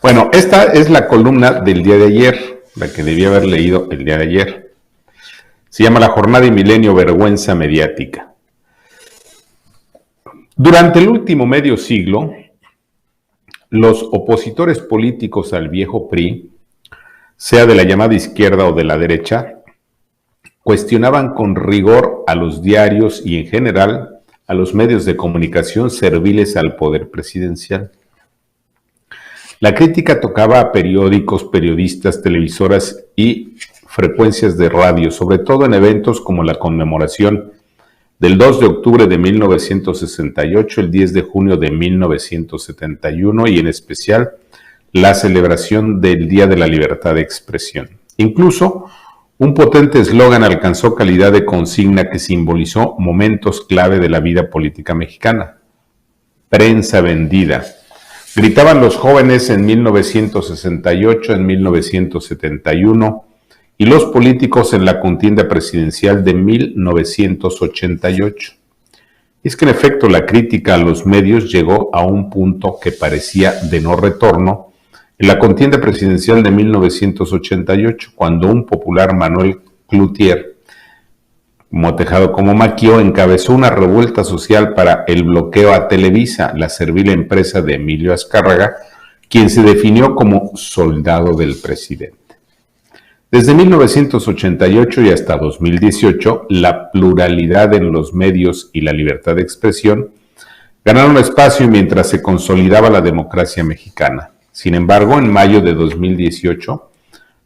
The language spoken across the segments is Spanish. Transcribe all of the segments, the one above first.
Bueno, esta es la columna del día de ayer, la que debí haber leído el día de ayer. Se llama La Jornada y Milenio, vergüenza mediática. Durante el último medio siglo, los opositores políticos al viejo PRI, sea de la llamada izquierda o de la derecha, cuestionaban con rigor a los diarios y en general a los medios de comunicación serviles al poder presidencial. La crítica tocaba a periódicos, periodistas, televisoras y frecuencias de radio, sobre todo en eventos como la conmemoración del 2 de octubre de 1968, el 10 de junio de 1971 y en especial la celebración del Día de la Libertad de Expresión. Incluso un potente eslogan alcanzó calidad de consigna que simbolizó momentos clave de la vida política mexicana. Prensa vendida. Gritaban los jóvenes en 1968, en 1971 y los políticos en la contienda presidencial de 1988. Es que en efecto la crítica a los medios llegó a un punto que parecía de no retorno en la contienda presidencial de 1988, cuando un popular Manuel Cloutier, motejado como Maquio, encabezó una revuelta social para el bloqueo a Televisa, la servil empresa de Emilio Azcárraga, quien se definió como soldado del presidente. Desde 1988 y hasta 2018, la pluralidad en los medios y la libertad de expresión ganaron espacio mientras se consolidaba la democracia mexicana. Sin embargo, en mayo de 2018,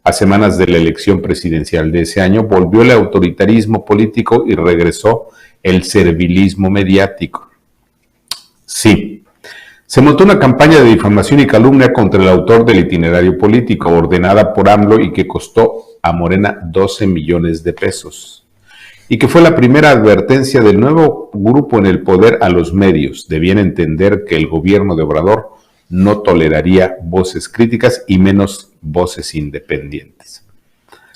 a semanas de la elección presidencial de ese año, volvió el autoritarismo político y regresó el servilismo mediático. Sí, se montó una campaña de difamación y calumnia contra el autor del itinerario político, ordenada por AMLO y que costó a Morena 12 millones de pesos. Y que fue la primera advertencia del nuevo grupo en el poder a los medios. Debían entender que el gobierno de Obrador no toleraría voces críticas y menos voces independientes.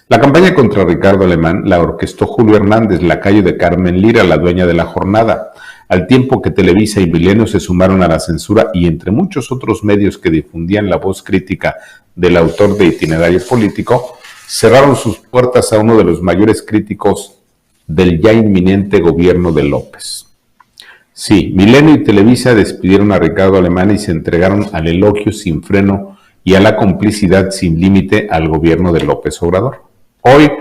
La campaña contra Ricardo Alemán la orquestó Julio Hernández, lacayo de Carmen Lira, la dueña de La Jornada, al tiempo que Televisa y Milenio se sumaron a la censura y entre muchos otros medios que difundían la voz crítica del autor de itinerario político, cerraron sus puertas a uno de los mayores críticos del ya inminente gobierno de López. Sí, Milenio y Televisa despidieron a Ricardo Alemán y se entregaron al elogio sin freno y a la complicidad sin límite al gobierno de López Obrador. Hoy,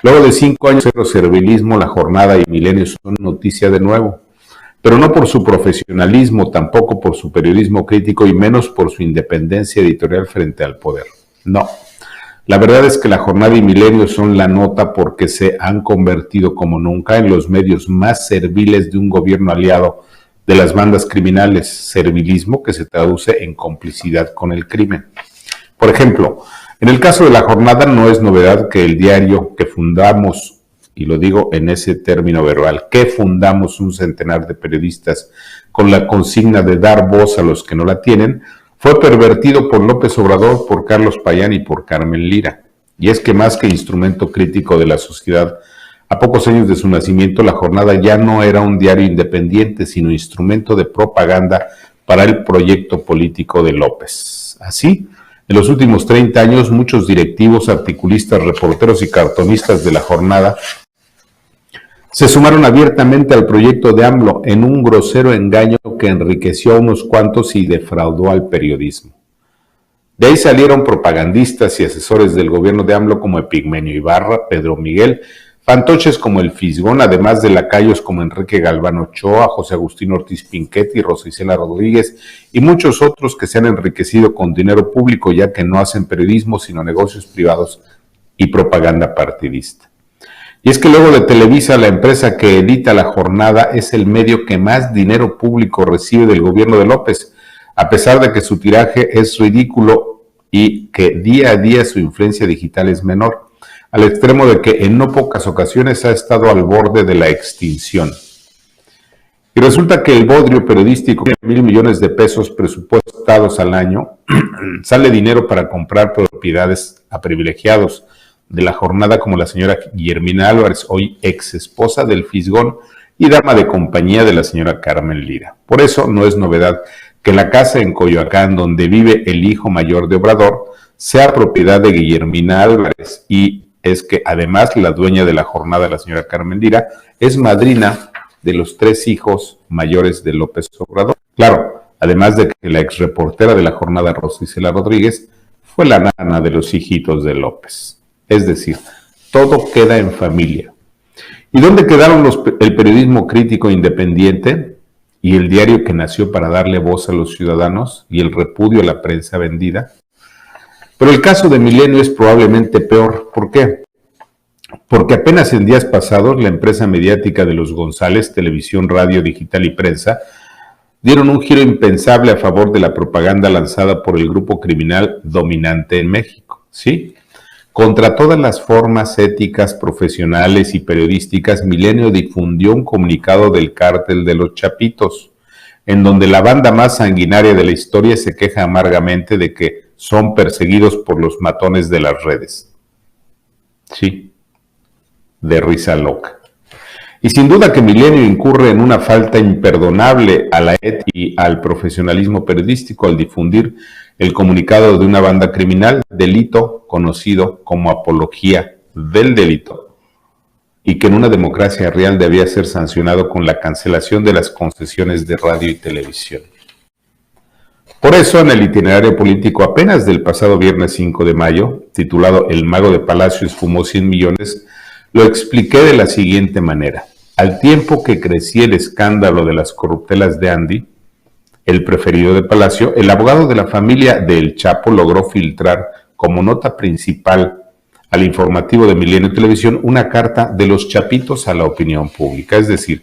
luego de 5 años de servilismo, La Jornada y Milenio son noticia de nuevo, pero no por su profesionalismo, tampoco por su periodismo crítico y menos por su independencia editorial frente al poder. No. La verdad es que La Jornada y Milenio son la nota porque se han convertido como nunca en los medios más serviles de un gobierno aliado de las bandas criminales, servilismo que se traduce en complicidad con el crimen. Por ejemplo, en el caso de La Jornada no es novedad que el diario que fundamos, y lo digo en ese término verbal, que fundamos un centenar de periodistas con la consigna de dar voz a los que no la tienen, fue pervertido por López Obrador, por Carlos Payán y por Carmen Lira. Y es que más que instrumento crítico de la sociedad, a pocos años de su nacimiento, La Jornada ya no era un diario independiente, sino instrumento de propaganda para el proyecto político de López. Así, en los últimos 30 años, muchos directivos, articulistas, reporteros y cartonistas de La Jornada se sumaron abiertamente al proyecto de AMLO en un grosero engaño que enriqueció a unos cuantos y defraudó al periodismo. De ahí salieron propagandistas y asesores del gobierno de AMLO como Epigmenio Ibarra, Pedro Miguel, fantoches como el Fisgón, además de lacayos como Enrique Galván Ochoa, José Agustín Ortiz Pinchetti, Rosa Isela Rodríguez y muchos otros que se han enriquecido con dinero público ya que no hacen periodismo sino negocios privados y propaganda partidista. Y es que luego de Televisa, la empresa que edita La Jornada es el medio que más dinero público recibe del gobierno de López, a pesar de que su tiraje es ridículo y que día a día su influencia digital es menor, al extremo de que en no pocas ocasiones ha estado al borde de la extinción. Y resulta que el bodrio periodístico de 1,000 millones de pesos presupuestados al año, sale dinero para comprar propiedades a privilegiados de La Jornada como la señora Guillermina Álvarez, hoy ex esposa del Fisgón y dama de compañía de la señora Carmen Lira. Por eso no es novedad que la casa en Coyoacán donde vive el hijo mayor de Obrador sea propiedad de Guillermina Álvarez, y es que además la dueña de la jornada, la señora Carmen Lira, es madrina de los 3 hijos mayores de López Obrador. Claro, además de que la exreportera de la jornada, Rosa Isela Rodríguez, fue la nana de los hijitos de López. Es decir, todo queda en familia. ¿Y dónde quedaron el periodismo crítico e independiente y el diario que nació para darle voz a los ciudadanos y el repudio a la prensa vendida? Pero el caso de Milenio es probablemente peor. ¿Por qué? Porque apenas en días pasados la empresa mediática de los González, Televisión, Radio, Digital y Prensa, dieron un giro impensable a favor de la propaganda lanzada por el grupo criminal dominante en México. ¿Sí? Contra todas las formas éticas, profesionales y periodísticas, Milenio difundió un comunicado del Cártel de los Chapitos, en donde la banda más sanguinaria de la historia se queja amargamente de que son perseguidos por los matones de las redes. Sí, de risa loca. Y sin duda que Milenio incurre en una falta imperdonable a la ética y al profesionalismo periodístico al difundir el comunicado de una banda criminal, delito conocido como apología del delito, y que en una democracia real debía ser sancionado con la cancelación de las concesiones de radio y televisión. Por eso, en el itinerario político apenas del pasado viernes 5 de mayo, titulado El Mago de Palacio esfumó 100 millones, lo expliqué de la siguiente manera. Al tiempo que crecía el escándalo de las corruptelas de Andy, el preferido de Palacio, el abogado de la familia del Chapo logró filtrar como nota principal al informativo de Milenio Televisión una carta de los Chapitos a la opinión pública. Es decir,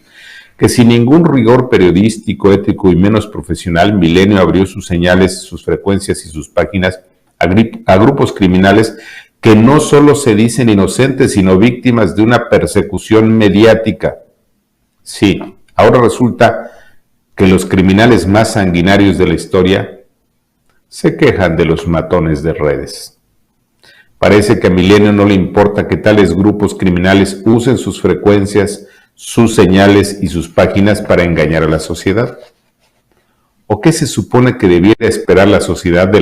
que sin ningún rigor periodístico, ético y menos profesional, Milenio abrió sus señales, sus frecuencias y sus páginas a grupos criminales que no solo se dicen inocentes, sino víctimas de una persecución mediática. Sí, ahora resulta que los criminales más sanguinarios de la historia se quejan de los matones de redes. Parece que a Milenio no le importa que tales grupos criminales usen sus frecuencias, sus señales y sus páginas para engañar a la sociedad. ¿O qué se supone que debiera esperar la sociedad de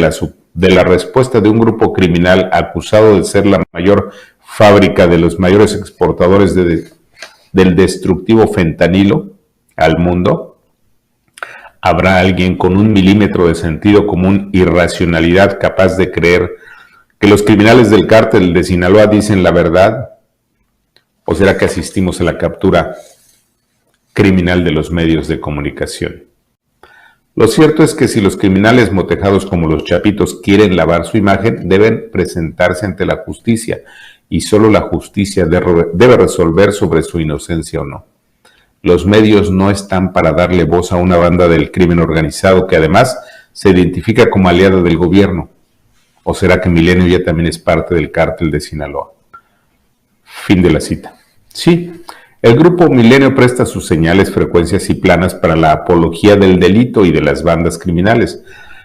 la respuesta de un grupo criminal acusado de ser la mayor fábrica de los mayores exportadores del destructivo fentanilo al mundo? ¿Habrá alguien con 1 milímetro de sentido común y racionalidad capaz de creer que los criminales del cártel de Sinaloa dicen la verdad? ¿O será que asistimos a la captura criminal de los medios de comunicación? Lo cierto es que si los criminales motejados como los Chapitos quieren lavar su imagen, deben presentarse ante la justicia, y solo la justicia debe resolver sobre su inocencia o no. Los medios no están para darle voz a una banda del crimen organizado que además se identifica como aliada del gobierno. ¿O será que Milenio ya también es parte del cártel de Sinaloa? Fin de la cita. Sí, el grupo Milenio presta sus señales, frecuencias y planas para la apología del delito y de las bandas criminales,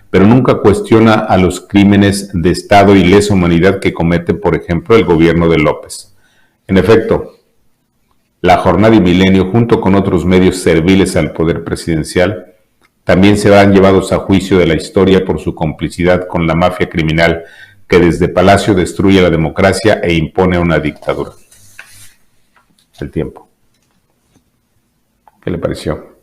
pero nunca cuestiona a los crímenes de Estado y lesa humanidad que comete, por ejemplo, el gobierno de López. En efecto, La Jornada y Milenio, junto con otros medios serviles al poder presidencial, también serán llevados a juicio de la historia por su complicidad con la mafia criminal que desde Palacio destruye la democracia e impone una dictadura. El tiempo. ¿Qué le pareció?